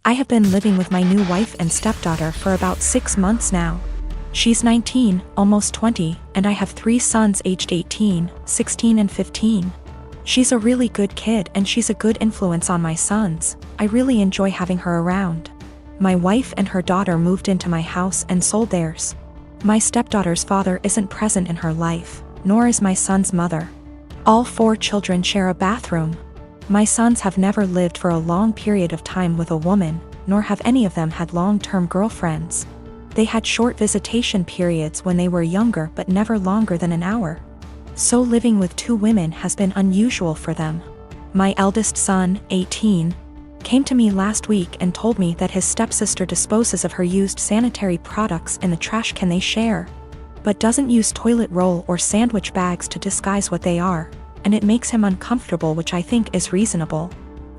I have been living with my new wife and stepdaughter for about 6 months now. She's 19, almost 20, and I have 3 sons aged 18, 16 and 15. She's a really good kid and she's a good influence on my sons. I really enjoy having her around. My wife and her daughter moved into my house and sold theirs. My stepdaughter's father isn't present in her life, nor is my son's mother. All 4 children share a bathroom. My sons have never lived for a long period of time with a woman, nor have any of them had long-term girlfriends. They had short visitation periods when they were younger but never longer than an hour. So living with 2 women has been unusual for them. My eldest son, 18, came to me last week and told me that his stepsister disposes of her used sanitary products in the trash can they share, but doesn't use toilet roll or sandwich bags to disguise what they are, and it makes him uncomfortable, which I think is reasonable.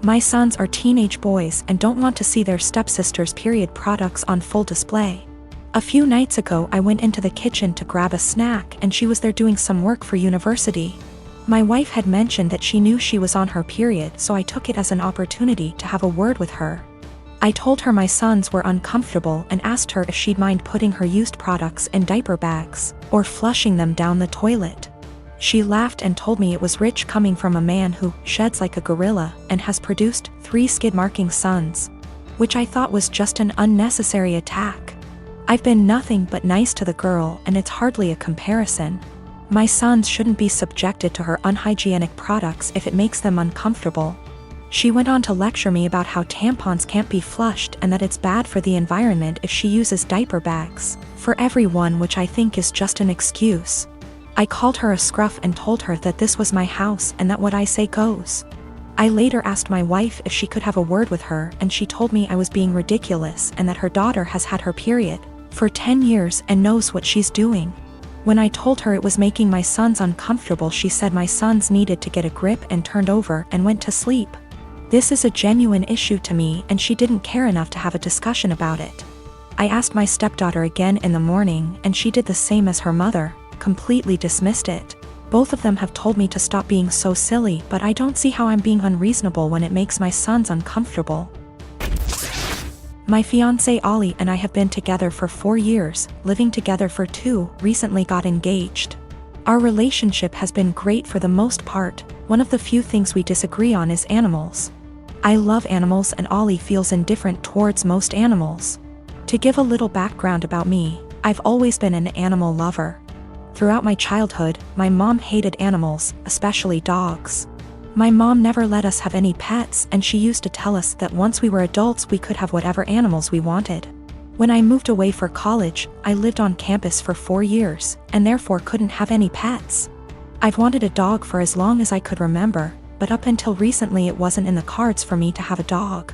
My sons are teenage boys and don't want to see their stepsister's period products on full display. A few nights ago I went into the kitchen to grab a snack and she was there doing some work for university. My wife had mentioned that she knew she was on her period, so I took it as an opportunity to have a word with her. I told her my sons were uncomfortable and asked her if she'd mind putting her used products in diaper bags or flushing them down the toilet. She laughed and told me it was rich coming from a man who sheds like a gorilla and has produced 3 skid-marking sons, which I thought was just an unnecessary attack. I've been nothing but nice to the girl and it's hardly a comparison. My sons shouldn't be subjected to her unhygienic products if it makes them uncomfortable. She went on to lecture me about how tampons can't be flushed and that it's bad for the environment if she uses diaper bags for everyone, which I think is just an excuse. I called her a scruff and told her that this was my house and that what I say goes. I later asked my wife if she could have a word with her and she told me I was being ridiculous and that her daughter has had her period for 10 years and knows what she's doing. When I told her it was making my sons uncomfortable, she said my sons needed to get a grip and turned over and went to sleep. This is a genuine issue to me and she didn't care enough to have a discussion about it. I asked my stepdaughter again in the morning and she did the same as her mother, completely dismissed it. Both of them have told me to stop being so silly, but I don't see how I'm being unreasonable when it makes my sons uncomfortable. My fiancé Ollie and I have been together for 4 years, living together for 2, recently got engaged. Our relationship has been great for the most part. One of the few things we disagree on is animals. I love animals and Ollie feels indifferent towards most animals. To give a little background about me, I've always been an animal lover. Throughout my childhood, my mom hated animals, especially dogs. My mom never let us have any pets and she used to tell us that once we were adults we could have whatever animals we wanted. When I moved away for college, I lived on campus for 4 years, and therefore couldn't have any pets. I've wanted a dog for as long as I could remember, but up until recently it wasn't in the cards for me to have a dog.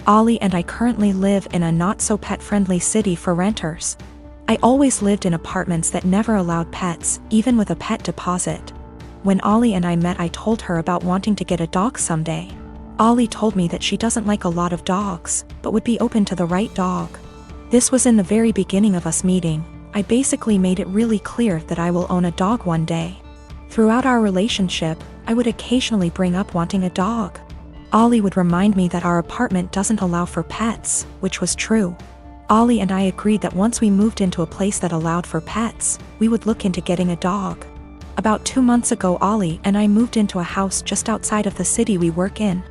Ollie and I currently live in a not-so-pet-friendly city for renters. I always lived in apartments that never allowed pets, even with a pet deposit. When Ollie and I met, I told her about wanting to get a dog someday. Ollie told me that she doesn't like a lot of dogs, but would be open to the right dog. This was in the very beginning of us meeting. I basically made it really clear that I will own a dog one day. Throughout our relationship, I would occasionally bring up wanting a dog. Ollie would remind me that our apartment doesn't allow for pets, which was true. Ollie and I agreed that once we moved into a place that allowed for pets, we would look into getting a dog. About 2 months ago, Ollie and I moved into a house just outside of the city we work in.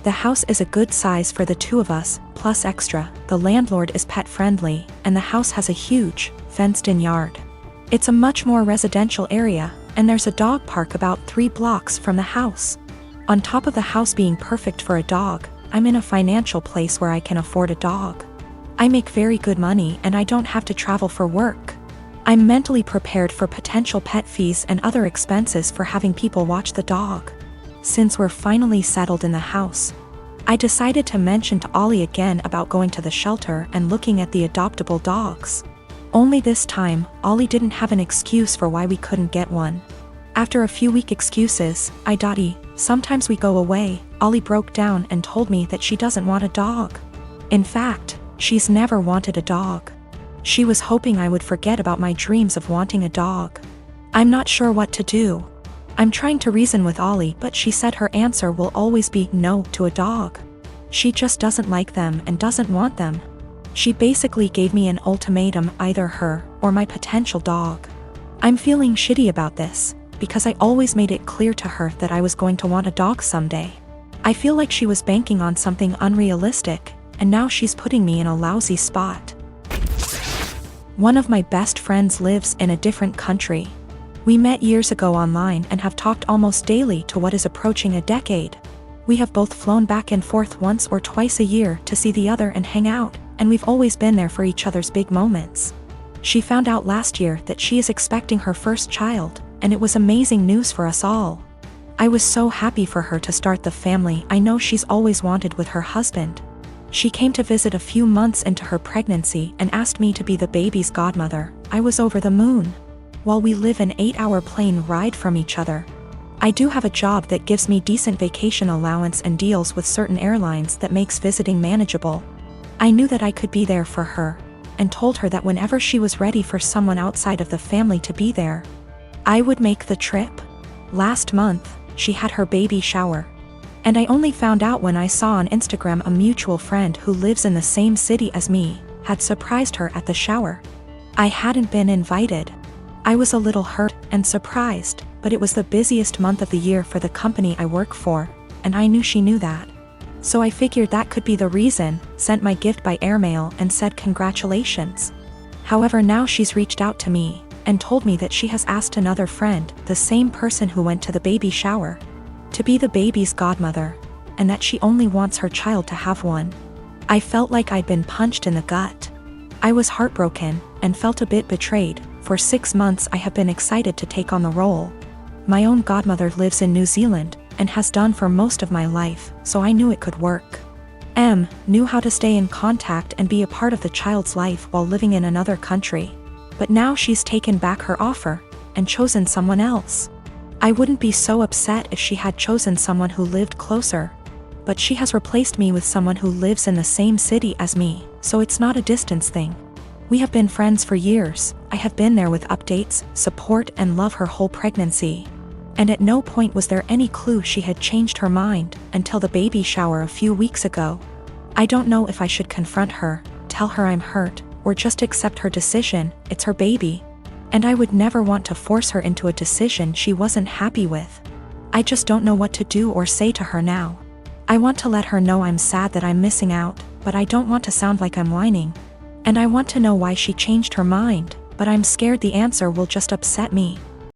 The house is a good size for the 2 of us, plus extra. The landlord is pet-friendly, and the house has a huge, fenced-in yard. It's a much more residential area, and there's a dog park about 3 blocks from the house. On top of the house being perfect for a dog, I'm in a financial place where I can afford a dog. I make very good money and I don't have to travel for work. I'm mentally prepared for potential pet fees and other expenses for having people watch the dog. Since we're finally settled in the house, I decided to mention to Ollie again about going to the shelter and looking at the adoptable dogs. Only this time, Ollie didn't have an excuse for why we couldn't get one. After a few weak excuses, sometimes we go away, Ollie broke down and told me that she doesn't want a dog. In fact, she's never wanted a dog. She was hoping I would forget about my dreams of wanting a dog. I'm not sure what to do. I'm trying to reason with Ollie, but she said her answer will always be no to a dog. She just doesn't like them and doesn't want them. She basically gave me an ultimatum, either her or my potential dog. I'm feeling shitty about this, because I always made it clear to her that I was going to want a dog someday. I feel like she was banking on something unrealistic, and now she's putting me in a lousy spot. One of my best friends lives in a different country. We met years ago online and have talked almost daily to what is approaching a decade. We have both flown back and forth once or twice a year to see the other and hang out, and we've always been there for each other's big moments. She found out last year that she is expecting her first child, and it was amazing news for us all. I was so happy for her to start the family I know she's always wanted with her husband. She came to visit a few months into her pregnancy and asked me to be the baby's godmother. I was over the moon. While we live an 8-hour plane ride from each other. I do have a job that gives me decent vacation allowance and deals with certain airlines that makes visiting manageable. I knew that I could be there for her, and told her that whenever she was ready for someone outside of the family to be there, I would make the trip. Last month, she had her baby shower. And I only found out when I saw on Instagram a mutual friend who lives in the same city as me had surprised her at the shower. I hadn't been invited. I was a little hurt and surprised, but it was the busiest month of the year for the company I work for, and I knew she knew that. So I figured that could be the reason, sent my gift by airmail and said congratulations. However, now she's reached out to me and told me that she has asked another friend, the same person who went to the baby shower, to be the baby's godmother, and that she only wants her child to have one. I felt like I'd been punched in the gut. I was heartbroken and felt a bit betrayed. For 6 months I have been excited to take on the role. My own godmother lives in New Zealand, and has done for most of my life, so I knew it could work. Knew how to stay in contact and be a part of the child's life while living in another country. But now she's taken back her offer, and chosen someone else. I wouldn't be so upset if she had chosen someone who lived closer. But she has replaced me with someone who lives in the same city as me, so it's not a distance thing. We have been friends for years. I have been there with updates, support and love her whole pregnancy. And at no point was there any clue she had changed her mind until the baby shower a few weeks ago. I don't know if I should confront her, tell her I'm hurt, or just accept her decision. It's her baby. And I would never want to force her into a decision she wasn't happy with. I just don't know what to do or say to her now. I want to let her know I'm sad that I'm missing out, but I don't want to sound like I'm whining. And I want to know why she changed her mind, but I'm scared the answer will just upset me.